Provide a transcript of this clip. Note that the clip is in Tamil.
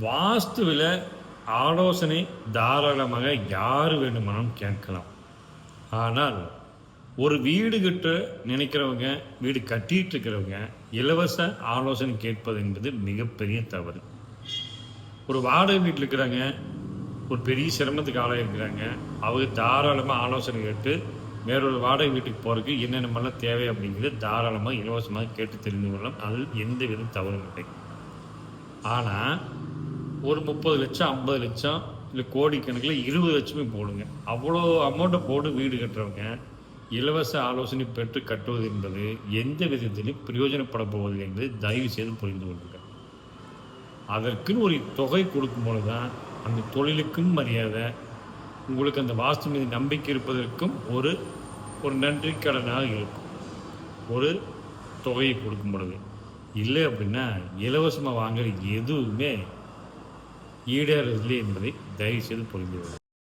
வாஸ்துவில் ஆலோசனை தாராளமாக யார் வேண்டுமானாலும் கேட்கலாம். ஆனால் ஒரு வீடு கட்ட நினைக்கிறவங்க, வீடு கட்டிட்டு இருக்கிறவங்க இலவச ஆலோசனை கேட்பது என்பது மிகப்பெரிய தவறு. ஒரு வாடகை வீட்டில் இருக்கிறாங்க, ஒரு பெரிய சிரமத்துக்கு ஆளாயிருக்கிறாங்க, அவங்க தாராளமாக ஆலோசனை கேட்டு வேறொரு வாடகை வீட்டுக்கு போகிறதுக்கு என்னென்னமெல்லாம் தேவை அப்படிங்கிறது தாராளமாக இலவசமாக கேட்டு தெரிந்து கொள்ளலாம். அதில் எந்த வித தவறும் இல்லை. ஆனால் ஒரு 30 லட்சம் 50 லட்சம் இல்லை கோடிக்கணக்கில் 20 லட்சமே போடுங்க, அவ்வளோ அமௌண்ட்டை போட்டு வீடு கட்டுறவங்க இலவச ஆலோசனை பெற்று கட்டுவது என்பது எந்த விதத்திலும் பிரயோஜனப்பட போவதில்லை என்பதை தயவு செய்து புரிந்து கொள்ளுங்கள். அதற்குன்னு ஒரு தொகை கொடுக்கும்போது தான் அந்த தொழிலுக்கும் மரியாதை, உங்களுக்கு அந்த வாஸ்து மீது நம்பிக்கை இருப்பதற்கும் ஒரு நன்றி கடனாக இருக்கும். ஒரு தொகையை கொடுக்கும் பொழுது இல்லை அப்படின்னா இலவசமாக வாங்குற எதுவுமே ஈடேறதில்லை என்பதை தயவு செய்து புரிந்து கொள்ளுங்கள்.